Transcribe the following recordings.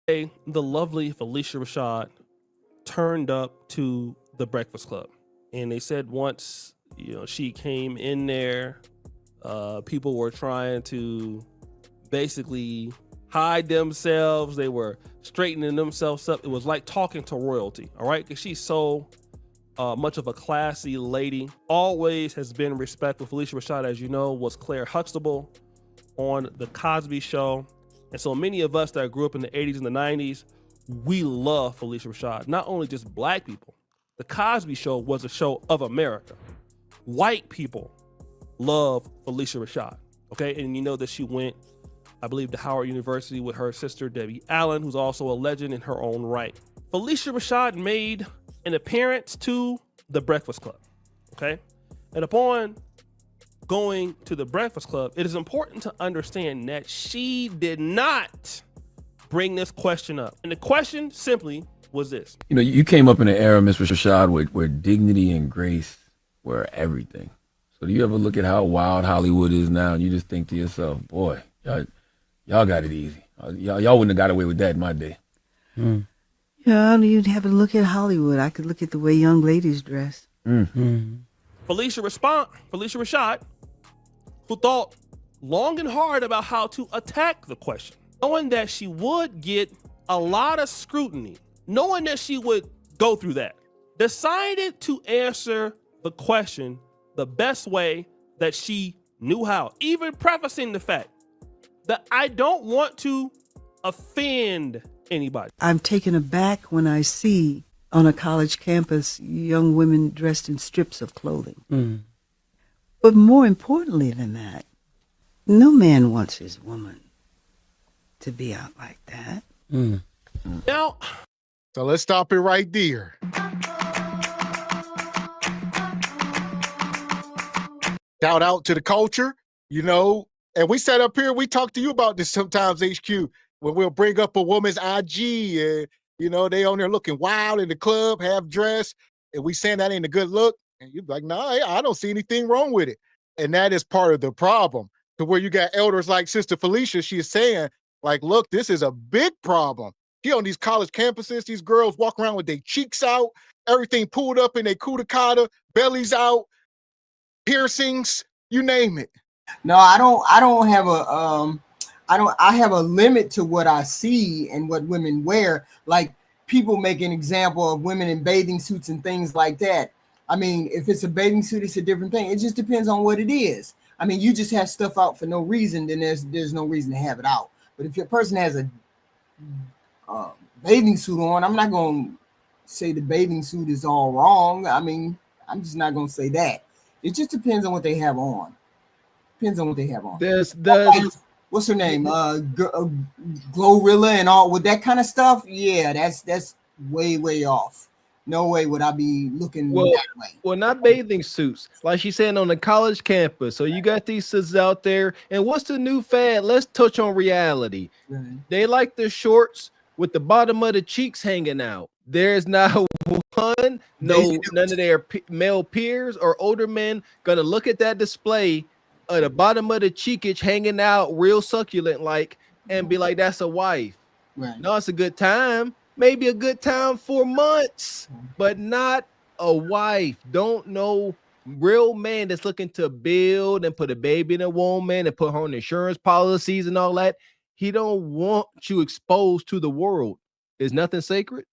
The lovely Felicia Rashad turned up to the Breakfast Club, and they said once she came in there, people were trying to basically hide themselves. They were straightening themselves up. It was like talking to royalty, all right? Because she's so much of a classy lady. Always has been respectful. Felicia Rashad, as you know, was Claire Huxtable on The Cosby Show. And so many of us that grew up in the 80s and the 90s, we love Felicia Rashad. Not only just black people. The Cosby Show was a show of America. White people love Felicia Rashad, okay? And you know that she went, I believe, to Howard University with her sister, Debbie Allen, who's also a legend in her own right. Felicia Rashad made an appearance to the Breakfast Club, okay? And upon going to the Breakfast Club, it is important to understand that she did not bring this question up. And the question simply was this. You came up in an era, Ms. Rashad, where dignity and grace were everything. So do you ever look at how wild Hollywood is now and you just think to yourself, boy, y'all got it easy. Y'all wouldn't have got away with that in my day. Yeah, I don't even have to look at Hollywood. I could look at the way young ladies dress. Felicia Rashad, who thought long and hard about how to attack the question, knowing that she would get a lot of scrutiny, knowing that she would go through that, decided to answer the question the best way that she knew how, even prefacing the fact that I don't want to offend anybody. I'm taken aback when I see on a college campus young women dressed in strips of clothing. But more importantly than that, no man wants his woman to be out like that. Now, so let's stop it right there. Shout out to the culture, and we sat up here, we talk to you about this sometimes, HQ, when we'll bring up a woman's IG and, they on there looking wild in the club, half dressed, and we saying that ain't a good look. And you're like, nah, I don't see anything wrong with it. And that is part of the problem, to where you got elders like Sister Felicia. She is saying, like, look, this is a big problem. She on these college campuses, these girls walk around with their cheeks out, everything pulled up in their cootie-cotta, bellies out, piercings, you name it. No, I don't have I have a limit to what I see and what women wear. Like, people make an example of women in bathing suits and things like that. I mean, if it's a bathing suit, it's a different thing. It just depends on what it is. I mean, you just have stuff out for no reason, then there's no reason to have it out. But if your person has a bathing suit on, I'm not going to say the bathing suit is all wrong. I mean, I'm just not going to say that. It just depends on what they have on. What's her name? Glorilla and all with that kind of stuff. Yeah, that's way off. No way would I be looking that way. Well, not bathing suits, like she's saying, on the college campus. So you got these sisters out there, and what's the new fad? Let's touch on reality. They like the shorts with the bottom of the cheeks hanging out. There's not none of their male peers or older men gonna look at that display at the bottom of the cheekage hanging out real succulent like and be like, that's a wife. Right. No, it's a good time. Maybe a good time for months, but not a wife. Don't know real man that's looking to build and put a baby in a woman and put her on insurance policies and all that. He don't want you exposed to the world. Is nothing sacred?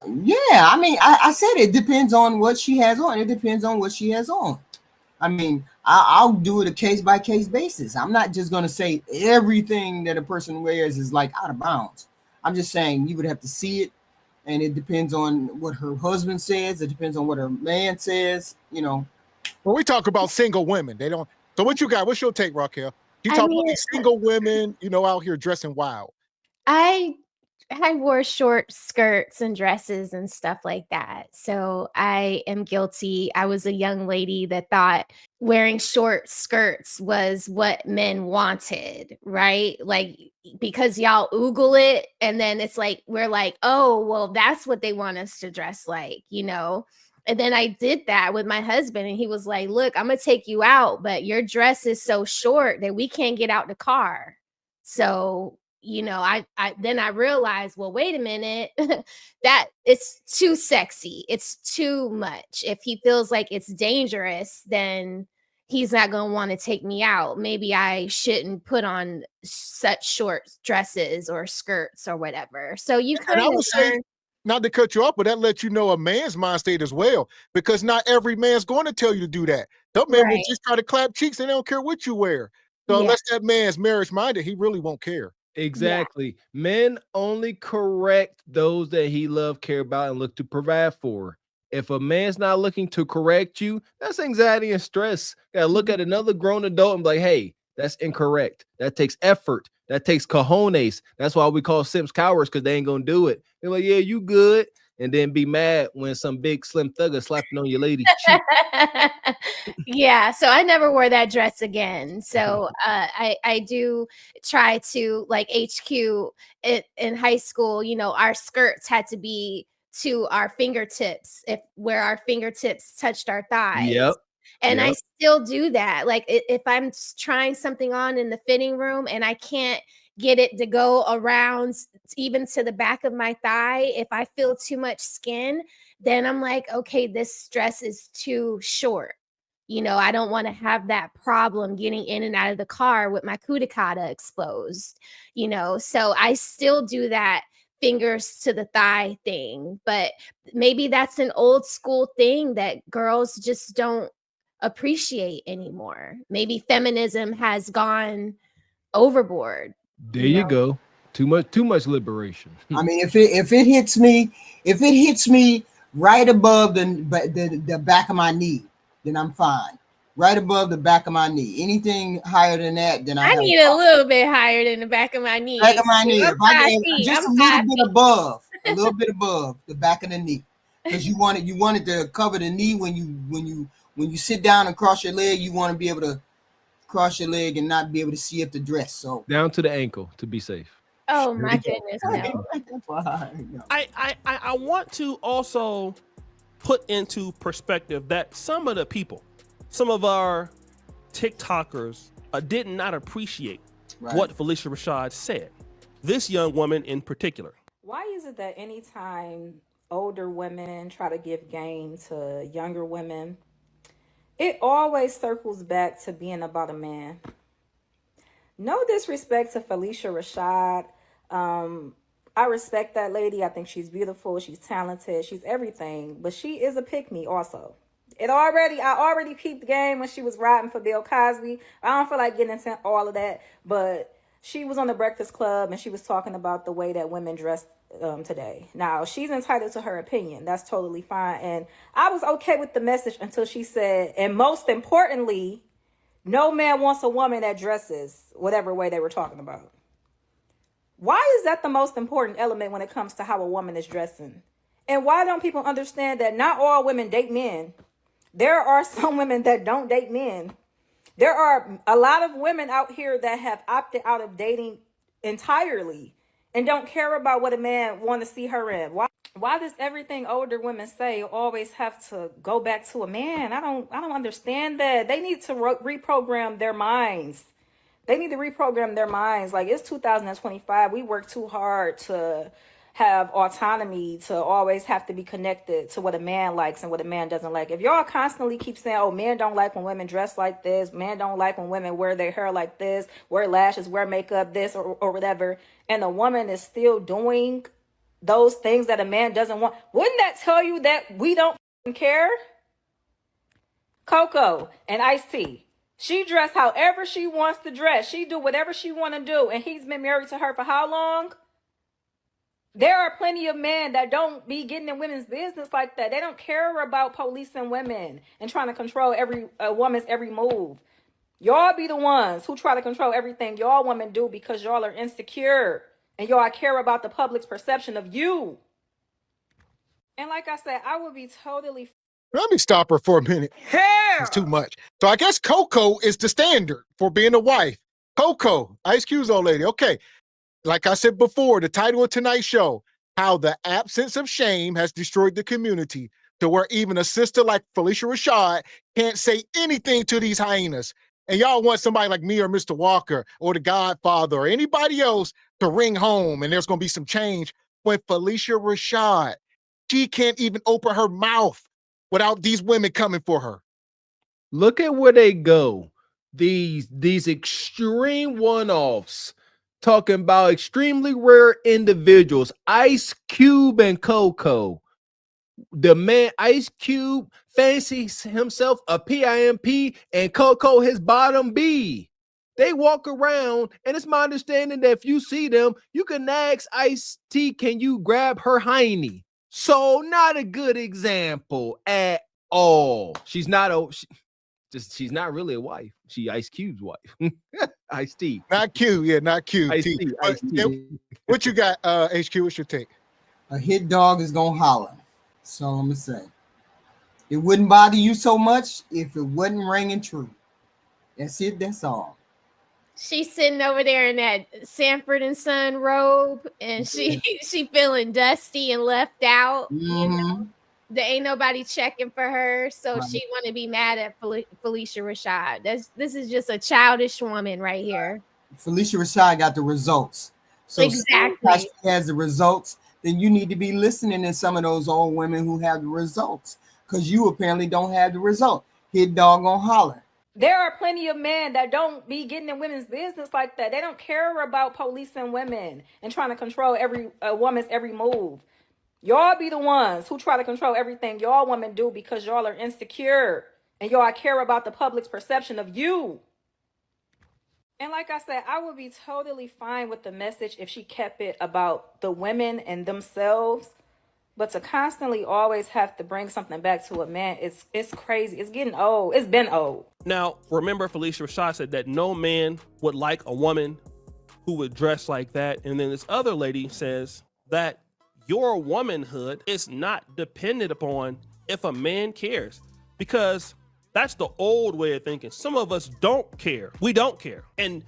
Yeah, I mean, I said it depends on what she has on. It depends on what she has on. I mean, I'll do it a case-by-case basis. I'm not just going to say everything that a person wears is like out of bounds. I'm just saying you would have to see it, and it depends on what her husband says. It depends on what her man says, When we talk about single women, they don't. So what you got? What's your take, Raquel? You talk about these single women, out here dressing wild. I wore short skirts and dresses and stuff like that. So I am guilty. I was a young lady that thought wearing short skirts was what men wanted, right? Like, because y'all oogle it, and then it's like, we're like, oh, well, that's what they want us to dress like, And then I did that with my husband, and he was like, look, I'm going to take you out, but your dress is so short that we can't get out the car. So then I realized, well, wait a minute, that it's too sexy. It's too much. If he feels like it's dangerous, then he's not going to want to take me out. Maybe I shouldn't put on such short dresses or skirts or whatever. So you And kind I of would say, not to cut you off, but that lets you know a man's mind state as well, because not every man's going to tell you to do that. Some men will just try to clap cheeks and they don't care what you wear. So unless that man's marriage minded, he really won't care. Exactly. Men only correct those that he love, care about, and look to provide for. If a man's not looking to correct you, that's anxiety and stress. Gotta look at another grown adult and be like, hey, that's incorrect. That takes effort. That takes cojones. That's why we call simps cowards, because they ain't gonna do it. They're like, yeah, you good. And then be mad when some big slim thugger slapping on your lady's cheek. Yeah, so I never wore that dress again. So I do try to, like, HQ in high school, our skirts had to be to our fingertips, where our fingertips touched our thighs. Yep. And I still do that. Like, if I'm trying something on in the fitting room and I can't get it to go around even to the back of my thigh, if I feel too much skin, then I'm like, okay, this dress is too short. I don't want to have that problem getting in and out of the car with my cuticata exposed, so I still do that fingers to the thigh thing. But maybe that's an old school thing that girls just don't appreciate anymore. Maybe feminism has gone overboard. There you go. Too much liberation. I mean, if it hits me right above the back of my knee, then I'm fine. Right above the back of my knee. Anything higher than that, then I need a little bit higher than the back of my knee. Back of my knee. If I get just a little bit above the back of the knee, because you want it to cover the knee when you sit down and cross your leg. You want to be able to cross your leg and not be able to see up the dress. So down to the ankle to be safe. Oh my goodness! No. I want to also put into perspective that some of the people, some of our TikTokers, did not appreciate what Felicia Rashad said. This young woman in particular. Why is it that anytime older women try to give game to younger women, it always circles back to being about a man? No disrespect to Felicia Rashad. I respect that lady. I think she's beautiful. She's talented. She's everything. But she is a pick-me also. I already peeped the game when she was riding for Bill Cosby. I don't feel like getting into all of that. But she was on the Breakfast Club and she was talking about the way that women dress today. Now, she's entitled to her opinion. That's totally fine. And I was okay with the message until she said, and most importantly, no man wants a woman that dresses whatever way they were talking about. Why is that the most important element when it comes to how a woman is dressing? And why don't people understand that not all women date men? There are some women that don't date men. There are a lot of women out here that have opted out of dating entirely and don't care about what a man want to see her in. Why does everything older women say always have to go back to a man? I don't understand that. They need to reprogram their minds. They need to reprogram their minds. Like, it's 2025. We work too hard to have autonomy, to always have to be connected to what a man likes and what a man doesn't like. If y'all constantly keep saying, oh, men don't like when women dress like this, men don't like when women wear their hair like this, wear lashes, wear makeup, this or whatever, and a woman is still doing those things that a man doesn't want, wouldn't that tell you that we don't care? Coco and Ice-T. She dressed however she wants to dress. She do whatever she want to do. And he's been married to her for how long? There are plenty of men that don't be getting in women's business like that. They don't care about policing women and trying to control a woman's every move. Y'all be the ones who try to control everything y'all women do because y'all are insecure and y'all care about the public's perception of you. And like I said, I would be totally... Let me stop her for a minute. It's too much. So I guess Coco is the standard for being a wife. Coco, Ice Cube's old lady. Okay. Like I said before, the title of tonight's show, how the absence of shame has destroyed the community to where even a sister like Felicia Rashad can't say anything to these hyenas. and y'all want somebody like me or Mr. Walker or the Godfather or anybody else to ring home and there's going to be some change. When Felicia Rashad, she can't even open her mouth without these women coming for her. Look at where they go. These extreme one-offs, talking about extremely rare individuals. Ice Cube and Coco. The man Ice Cube fancies himself a PIMP and Coco his bottom B. They walk around, and it's my understanding that if you see them, you can ask Ice-T, can you grab her hiney? So not a good example at all. She's not she's not really a wife. She Ice Cube's wife. Ice-T. Not Q, yeah, not Q. Ice-T. What you got, HQ? What's your take? A hit dog is gonna holler. So I'm gonna say, it wouldn't bother you so much if it wasn't ringing true. That's it. That's all. She's sitting over there in that Sanford and Son robe, and she feeling dusty and left out. You know? There ain't nobody checking for her, so she want to be mad at Felicia Rashad. This is just a childish woman right here. Felicia Rashad got the results. So exactly, she has the results. Then you need to be listening to some of those old women who have the results, because you apparently don't have the result. Hit dog gonna holler. There are plenty of men that don't be getting in women's business like that. They don't care about policing women and trying to control a woman's every move. Y'all be the ones who try to control everything y'all women do because y'all are insecure and y'all care about the public's perception of you. And like I said, I would be totally fine with the message if she kept it about the women and themselves. But to constantly always have to bring something back to a man, it's crazy. It's getting old. It's been old. Now, remember Felicia Rashad said that no man would like a woman who would dress like that. And then this other lady says that your womanhood is not dependent upon if a man cares, because that's the old way of thinking. Some of us don't care. We don't care. And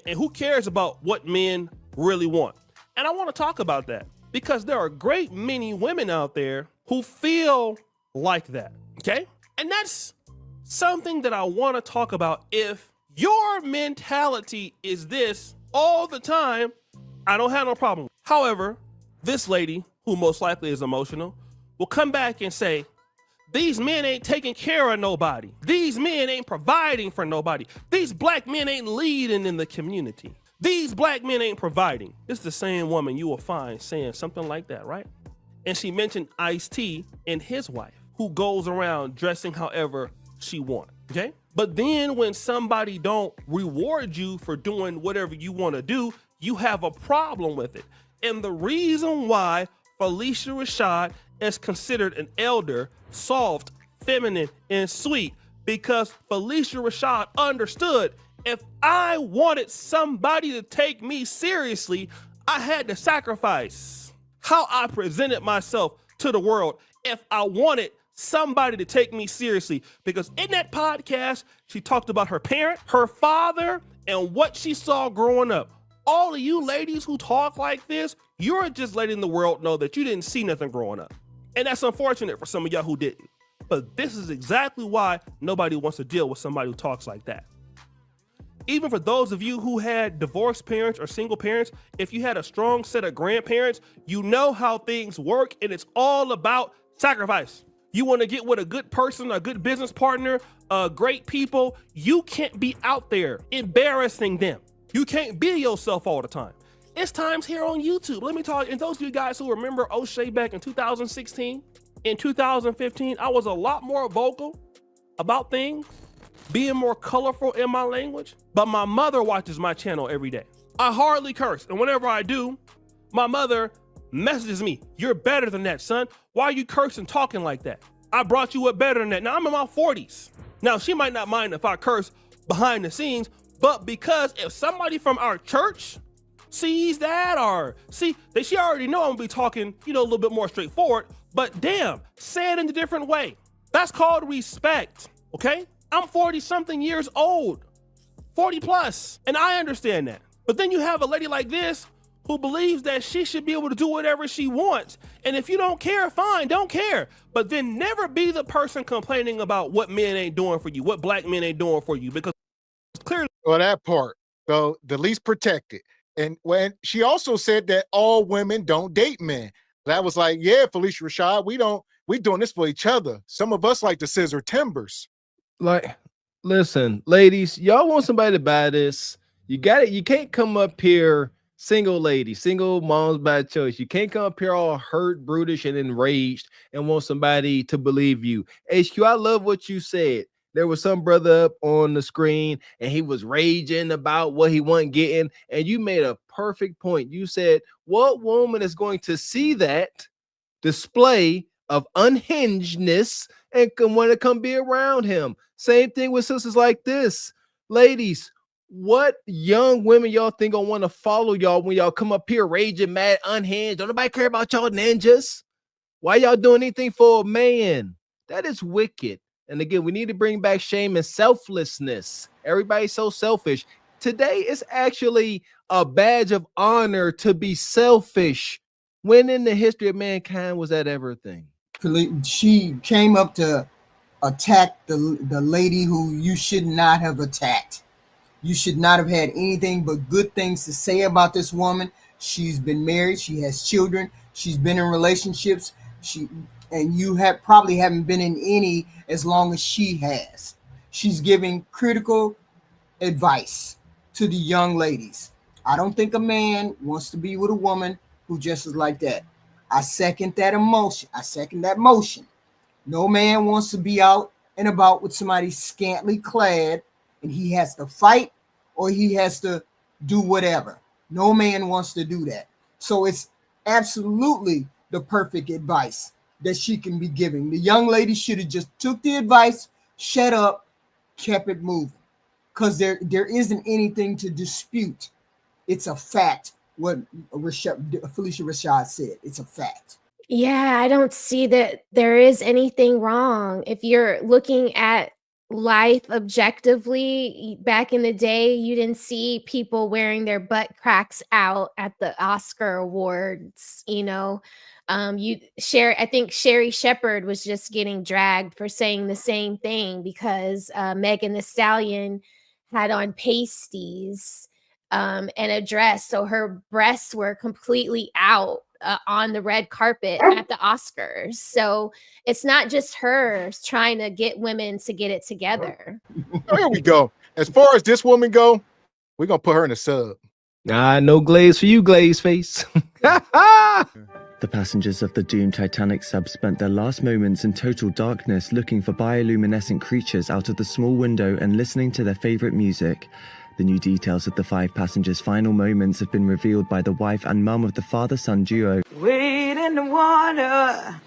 who cares about what men really want? And I want to talk about that, because there are a great many women out there who feel like that, okay? And that's something that I want to talk about. If your mentality is this all the time, I don't have no problem. However, this lady, who most likely is emotional, will come back and say, these men ain't taking care of nobody. These men ain't providing for nobody. These black men ain't leading in the community. These black men ain't providing. It's the same woman you will find saying something like that, right? And she mentioned Ice-T and his wife, who goes around dressing however she wants, okay? But then when somebody don't reward you for doing whatever you want to do, you have a problem with it. And the reason why Felicia Rashad is considered an elder, soft, feminine, and sweet, because Felicia Rashad understood, if I wanted somebody to take me seriously, I had to sacrifice how I presented myself to the world if I wanted somebody to take me seriously. Because in that podcast, she talked about her parent, her father, and what she saw growing up. All of you ladies who talk like this, you're just letting the world know that you didn't see nothing growing up. And that's unfortunate for some of y'all who didn't. But this is exactly why nobody wants to deal with somebody who talks like that. Even for those of you who had divorced parents or single parents, if you had a strong set of grandparents, you know how things work, and it's all about sacrifice. You want to get with a good person, a good business partner, great people, you can't be out there embarrassing them. You can't be yourself all the time. It's times here on YouTube. Let me talk, and those of you guys who remember O'Shea back in 2016, in 2015, I was a lot more vocal about things, being more colorful in my language, but my mother watches my channel every day. I hardly curse, and whenever I do, my mother messages me, you're better than that, son. Why are you cursing talking like that? I brought you up better than that. Now I'm in my 40s. Now she might not mind if I curse behind the scenes, but because if somebody from our church sees that, or she already know I'm gonna be talking, a little bit more straightforward, but damn, say it in a different way. That's called respect, okay? I'm 40 something years old, 40 plus, and I understand that. But then you have a lady like this who believes that she should be able to do whatever she wants. And if you don't care, fine, don't care. But then never be the person complaining about what men ain't doing for you, what black men ain't doing for you, because clearly. Well, that part, so the least protected. And when she also said that all women don't date men. That was like, yeah, Felicia Rashad, we doing this for each other. Some of us like to scissor timbers. Like, listen, ladies, y'all want somebody to buy this. You got it. You can't come up here, single lady, single moms by choice. You can't come up here all hurt, brutish, and enraged and want somebody to believe you. HQ, I love what you said. There was some brother up on the screen and he was raging about what he wasn't getting. And you made a perfect point. You said, what woman is going to see that display of unhingedness and want to come be around him? Same thing with sisters like this. Ladies, what young women y'all think gonna want to follow y'all when y'all come up here raging, mad, unhinged? Don't nobody care about y'all ninjas. Why y'all doing anything for a man? That is wicked. And again, we need to bring back shame and selflessness. Everybody's so selfish. Today is actually a badge of honor to be selfish. When in the history of mankind was that ever a thing? She came up to attack the lady who you should not have attacked. You should not have had anything but good things to say about this woman. She's been married. She has children. She's been in relationships. And you probably haven't been in any as long as she has. She's giving critical advice to the young ladies. I don't think a man wants to be with a woman who just is like that. I second that emotion. I second that motion. No man wants to be out and about with somebody scantily clad and he has to fight or he has to do whatever. No man wants to do that. So it's absolutely the perfect advice that she can be giving. The young lady should have just took the advice, shut up, kept it moving. Because there isn't anything to dispute. It's a fact what Felicia Rashad said. It's a fact. Yeah, I don't see that there is anything wrong. If you're looking at life objectively, back in the day, you didn't see people wearing their butt cracks out at the Oscar awards, you know. I think Sherry Shepherd was just getting dragged for saying the same thing because Megan Thee Stallion had on pasties and a dress, so her breasts were completely out on the red carpet at the Oscars. So it's not just her trying to get women to get it together. Here we go. As far as this woman go, we're gonna put her in a sub. Nah, no glaze for you, glaze face. The passengers of the doomed Titanic sub spent their last moments in total darkness looking for bioluminescent creatures out of the small window and listening to their favorite music. The new details of the 5 passengers' final moments have been revealed by the wife and mum of the father-son duo. Wade in the water,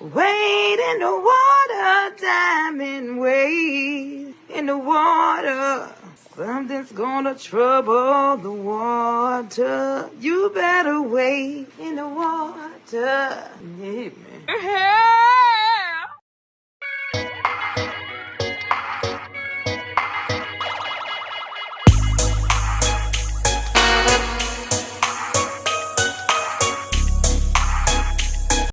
diamond, wade in the water. Something's gonna trouble the water. You better wade in the water. Yeah, man.